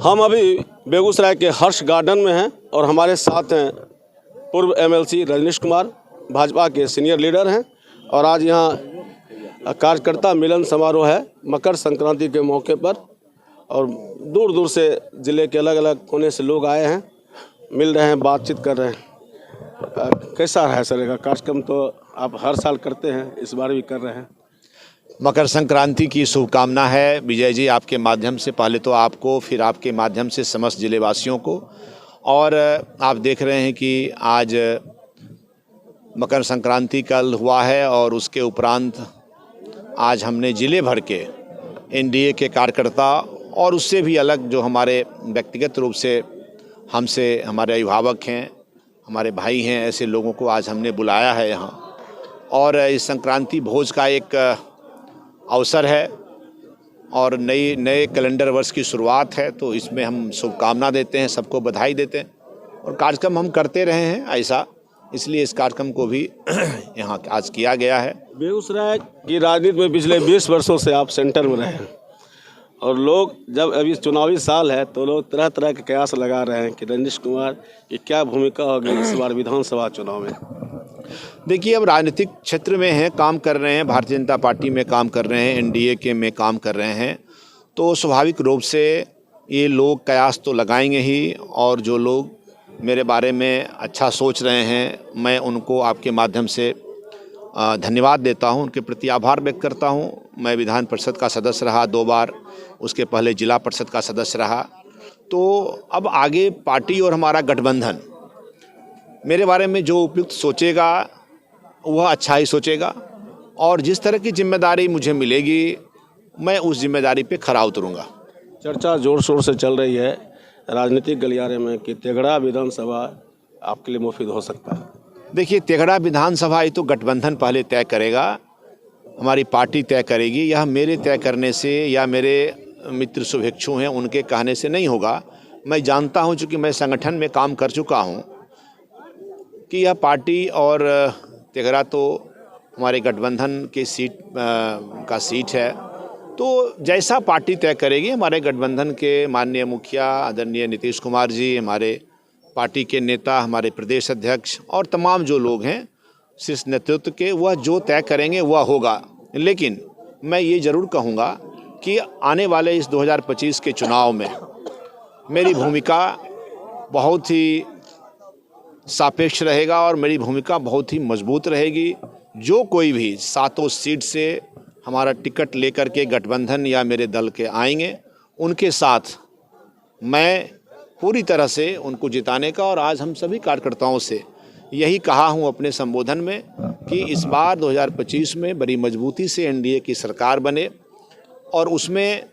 हम अभी बेगूसराय के हर्ष गार्डन में हैं और हमारे साथ हैं पूर्व एमएलसी रजनीश कुमार, भाजपा के सीनियर लीडर हैं। और आज यहाँ कार्यकर्ता मिलन समारोह है मकर संक्रांति के मौके पर, और दूर दूर से ज़िले के अलग अलग कोने से लोग आए हैं, मिल रहे हैं, बातचीत कर रहे हैं। कैसा है सर का कार्यक्रम? तो आप हर साल करते हैं, इस बार भी कर रहे हैं। मकर संक्रांति की शुभकामना है विजय जी, आपके माध्यम से, पहले तो आपको, फिर आपके माध्यम से समस्त जिलेवासियों को। और आप देख रहे हैं कि आज मकर संक्रांति कल हुआ है और उसके उपरांत आज हमने ज़िले भर के एनडीए के कार्यकर्ता और उससे भी अलग जो हमारे व्यक्तिगत रूप से हमसे हमारे अभिभावक हैं, हमारे भाई हैं, ऐसे लोगों को आज हमने बुलाया है यहाँ। और इस संक्रांति भोज का एक अवसर है और नए कैलेंडर वर्ष की शुरुआत है, तो इसमें हम शुभकामना देते हैं, सबको बधाई देते हैं। और कार्यक्रम हम करते रहे हैं ऐसा, इसलिए इस कार्यक्रम को भी यहाँ आज किया गया है। बेगूसराय की राजनीति में पिछले 20 वर्षों से आप सेंटर में रहे हैं, और लोग जब अभी चुनावी साल है तो लोग तरह तरह के कयास लगा रहे हैं कि रजनीश कुमार की क्या भूमिका होगी इस बार विधानसभा चुनाव में। देखिए, अब राजनीतिक क्षेत्र में हैं, काम कर रहे हैं, भारतीय जनता पार्टी में काम कर रहे हैं, एनडीए के में काम कर रहे हैं, तो स्वाभाविक रूप से ये लोग कयास तो लगाएंगे ही। और जो लोग मेरे बारे में अच्छा सोच रहे हैं, मैं उनको आपके माध्यम से धन्यवाद देता हूं, उनके प्रति आभार व्यक्त करता हूं। मैं विधान परिषद का सदस्य रहा 2 बार, उसके पहले जिला परिषद का सदस्य रहा। तो अब आगे पार्टी और हमारा गठबंधन मेरे बारे में जो उपयुक्त सोचेगा वह अच्छा ही सोचेगा, और जिस तरह की जिम्मेदारी मुझे मिलेगी मैं उस जिम्मेदारी पे खरा उतरूँगा। चर्चा जोर शोर से चल रही है राजनीतिक गलियारे में कि तेघड़ा विधानसभा आपके लिए मुफीद हो सकता है। देखिए, तेघड़ा विधानसभा ये तो गठबंधन पहले तय करेगा, हमारी पार्टी तय करेगी। यह मेरे तय करने से या मेरे मित्र शुभेच्छु हैं उनके कहने से नहीं होगा। मैं जानता हूं, चूँकि मैं संगठन में काम कर चुका हूं, कि यह पार्टी और तेघड़ा तो हमारे गठबंधन के सीट है। तो जैसा पार्टी तय करेगी, हमारे गठबंधन के माननीय मुखिया आदरणीय नीतीश कुमार जी, हमारे पार्टी के नेता, हमारे प्रदेश अध्यक्ष और तमाम जो लोग हैं शीर्ष नेतृत्व के, वह जो तय करेंगे वह होगा। लेकिन मैं ये ज़रूर कहूँगा कि आने वाले इस 2025 के चुनाव में मेरी भूमिका बहुत ही सापेक्ष रहेगा और मेरी भूमिका बहुत ही मजबूत रहेगी। जो कोई भी 7 सीट से हमारा टिकट लेकर के गठबंधन या मेरे दल के आएंगे, उनके साथ मैं पूरी तरह से उनको जिताने का, और आज हम सभी कार्यकर्ताओं से यही कहा हूं अपने संबोधन में कि इस बार 2025 में बड़ी मजबूती से एनडीए की सरकार बने, और उसमें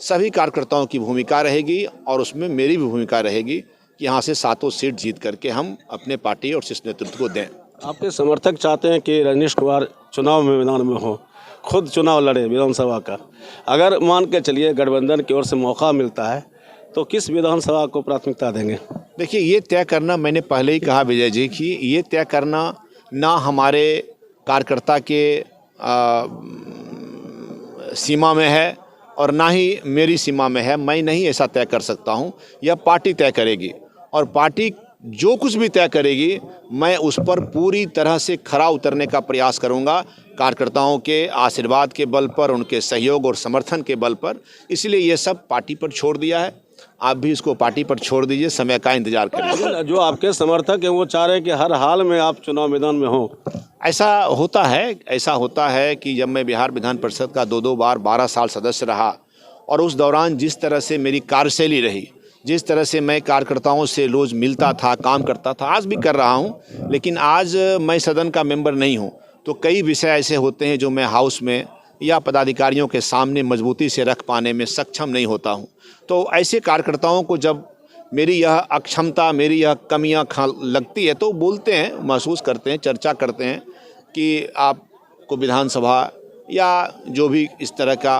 सभी कार्यकर्ताओं की भूमिका रहेगी और उसमें मेरी भी भूमिका रहेगी कि यहाँ से 7 सीट जीत करके हम अपने पार्टी और शीर्ष नेतृत्व को दें। आपके समर्थक चाहते हैं कि रजनीश कुमार चुनाव में मैदान में हो, खुद चुनाव लड़े विधानसभा का। अगर मान के चलिए गठबंधन की ओर से मौका मिलता है तो किस विधानसभा को प्राथमिकता देंगे? देखिए, ये तय करना, मैंने पहले ही कहा विजय जी, कि ये तय करना ना हमारे कार्यकर्ता के सीमा में है और ना ही मेरी सीमा में है। मैं नहीं ऐसा तय कर सकता हूँ, यह पार्टी तय करेगी, और पार्टी जो कुछ भी तय करेगी मैं उस पर पूरी तरह से खरा उतरने का प्रयास करूँगा, कार्यकर्ताओं के आशीर्वाद के बल पर, उनके सहयोग और समर्थन के बल पर। इसलिए ये सब पार्टी पर छोड़ दिया है। आप भी इसको पार्टी पर छोड़ दीजिए, समय का इंतजार करिए। जो आपके समर्थक हैं वो चाह रहे हैं कि हर हाल में आप चुनाव मैदान में हो। ऐसा होता है कि जब मैं बिहार विधान परिषद का 2 बार 12 साल सदस्य रहा, और उस दौरान जिस तरह से मेरी कार्यशैली रही, जिस तरह से मैं कार्यकर्ताओं से रोज़ मिलता था, काम करता था, आज भी कर रहा हूं, लेकिन आज मैं सदन का मेंबर नहीं हूं, तो कई विषय ऐसे होते हैं जो मैं हाउस में या पदाधिकारियों के सामने मजबूती से रख पाने में सक्षम नहीं होता हूं। तो ऐसे कार्यकर्ताओं को जब मेरी यह अक्षमता, मेरी यह कमियां लगती है, तो बोलते हैं, महसूस करते हैं, चर्चा करते हैं कि आपको विधानसभा या जो भी इस तरह का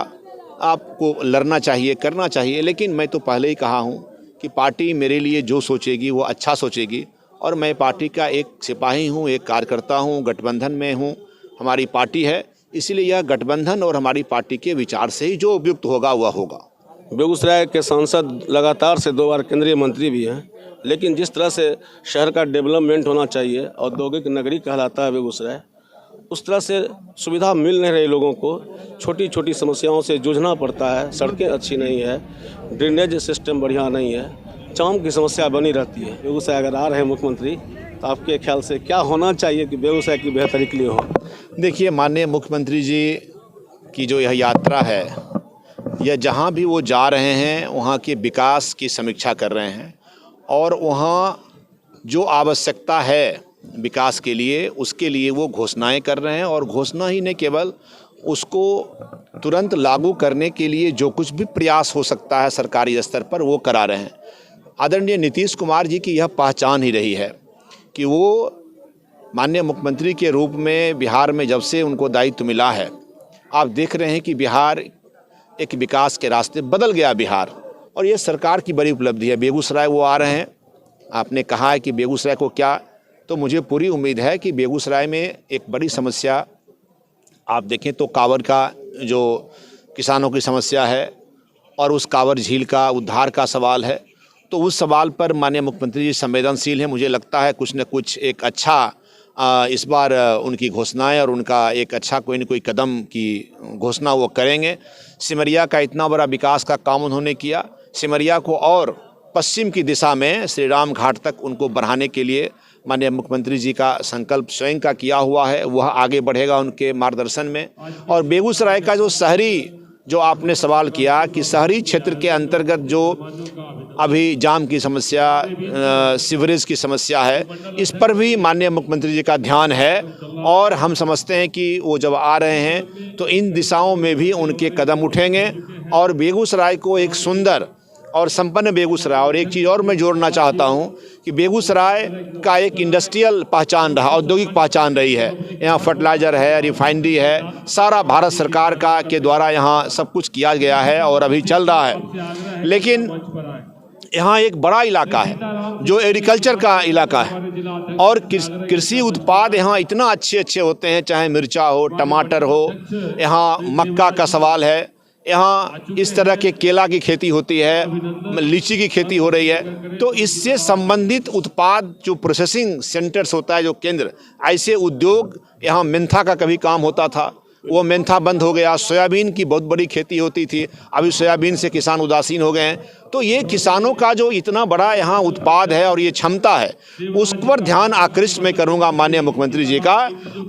आपको लड़ना चाहिए, करना चाहिए। लेकिन मैं तो पहले ही कहा हूँ कि पार्टी मेरे लिए जो सोचेगी वो अच्छा सोचेगी, और मैं पार्टी का एक सिपाही हूँ, एक कार्यकर्ता हूँ, गठबंधन में हूँ, हमारी पार्टी है। इसलिए यह गठबंधन और हमारी पार्टी के विचार से ही जो उपयुक्त होगा वह होगा। बेगूसराय के सांसद लगातार से 2 बार केंद्रीय मंत्री भी हैं, लेकिन जिस तरह से शहर का डेवलपमेंट होना चाहिए, औद्योगिक नगरी कहलाता है बेगूसराय, उस तरह से सुविधा मिल नहीं रही लोगों को। छोटी छोटी समस्याओं से जूझना पड़ता है। सड़कें अच्छी नहीं है, ड्रेनेज सिस्टम बढ़िया नहीं है, जाम की समस्या बनी रहती है। बेगूसराय अगर आ रहे हैं मुख्यमंत्री, तो आपके ख्याल से क्या होना चाहिए कि बेगूसराय की बेहतरी के लिए हो? देखिए, माननीय मुख्यमंत्री जी की जो यह यात्रा है, यह जहाँ भी वो जा रहे हैं वहाँ के विकास की समीक्षा कर रहे हैं और वहाँ जो आवश्यकता है विकास के लिए, उसके लिए वो घोषणाएं कर रहे हैं। और घोषणा ही नहीं, केवल उसको तुरंत लागू करने के लिए जो कुछ भी प्रयास हो सकता है सरकारी स्तर पर, वो करा रहे हैं। आदरणीय नीतीश कुमार जी की यह पहचान ही रही है कि वो माननीय मुख्यमंत्री के रूप में बिहार में जब से उनको दायित्व मिला है, आप देख रहे हैं कि बिहार एक विकास के रास्ते बदल गया बिहार, और ये सरकार की बड़ी उपलब्धि है। बेगूसराय वो आ रहे हैं, आपने कहा है कि बेगूसराय को क्या, तो मुझे पूरी उम्मीद है कि बेगूसराय में एक बड़ी समस्या आप देखें तो कांवर का जो किसानों की समस्या है और उस कांवर झील का उद्धार का सवाल है, तो उस सवाल पर माननीय मुख्यमंत्री जी संवेदनशील हैं। मुझे लगता है कुछ न कुछ एक अच्छा इस बार उनकी घोषणाएं और उनका एक अच्छा कोई न कोई कदम की घोषणा वो करेंगे। सिमरिया का इतना बड़ा विकास का काम उन्होंने किया, सिमरिया को और पश्चिम की दिशा में श्री राम घाट तक उनको बढ़ाने के लिए माननीय मुख्यमंत्री जी का संकल्प स्वयं का किया हुआ है, वह आगे बढ़ेगा उनके मार्गदर्शन में। और बेगूसराय का जो शहरी, जो आपने सवाल किया कि शहरी क्षेत्र के अंतर्गत जो अभी जाम की समस्या, सीवरेज की समस्या है, इस पर भी माननीय मुख्यमंत्री जी का ध्यान है। और हम समझते हैं कि वो जब आ रहे हैं तो इन दिशाओं में भी उनके कदम उठेंगे और बेगूसराय को एक सुंदर और संपन्न बेगूसराय। और एक चीज़ और मैं जोड़ना चाहता हूं कि बेगूसराय का एक इंडस्ट्रियल पहचान रहा, औद्योगिक पहचान रही है। यहाँ फर्टिलाइज़र है, रिफाइनरी है, सारा भारत सरकार का के द्वारा यहाँ सब कुछ किया गया है और अभी चल रहा है। लेकिन यहाँ एक बड़ा इलाका है जो एग्रीकल्चर का इलाका है और कृषि उत्पाद यहाँ इतना अच्छे अच्छे होते हैं, चाहे मिर्चा हो, टमाटर हो, यहाँ मक्का का सवाल है, यहाँ इस तरह के केला की खेती होती है, लीची की खेती हो रही है। तो इससे संबंधित उत्पाद जो प्रोसेसिंग सेंटर्स होता है, जो केंद्र, ऐसे उद्योग, यहाँ मेंथा का कभी काम होता था, वो मेंथा बंद हो गया। सोयाबीन की बहुत बड़ी खेती होती थी, अभी सोयाबीन से किसान उदासीन हो गए हैं। तो ये किसानों का जो इतना बड़ा यहाँ उत्पाद है और ये क्षमता है, उस पर ध्यान आकृष्ट मैं करूँगा माननीय मुख्यमंत्री जी का।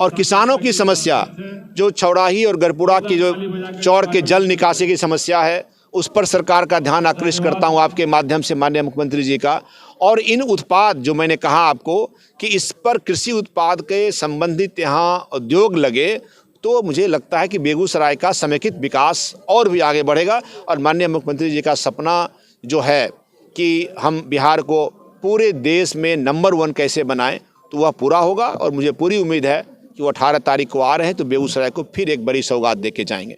और किसानों की समस्या, जो चौड़ाही और गरपुरा की जो चौड़ के जल निकासी की समस्या है, उस पर सरकार का ध्यान आकृष्ट करता हूँ आपके माध्यम से माननीय मुख्यमंत्री जी का। और इन उत्पाद जो मैंने कहा आपको कि इस पर कृषि उत्पाद के संबंधित यहाँ उद्योग लगे, तो मुझे लगता है कि बेगूसराय का समेकित विकास और भी आगे बढ़ेगा। और माननीय मुख्यमंत्री जी का सपना जो है कि हम बिहार को पूरे देश में नंबर 1 कैसे बनाएं, तो वह पूरा होगा। और मुझे पूरी उम्मीद है कि वो 18 तारीख को आ रहे हैं तो बेगूसराय को फिर एक बड़ी सौगात दे के जाएंगे।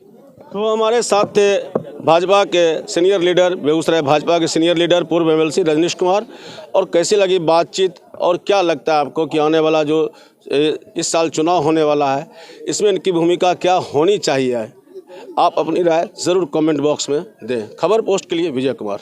तो हमारे साथ थे भाजपा के सीनियर लीडर, बेगूसराय भाजपा के सीनियर लीडर, पूर्व एमएलसी रजनीश कुमार। और कैसी लगी बातचीत, और क्या लगता है आपको कि आने वाला जो इस साल चुनाव होने वाला है, इसमें इनकी भूमिका क्या होनी चाहिए? आप अपनी राय ज़रूर कमेंट बॉक्स में दें। खबर पोस्ट के लिए विजय कुमार।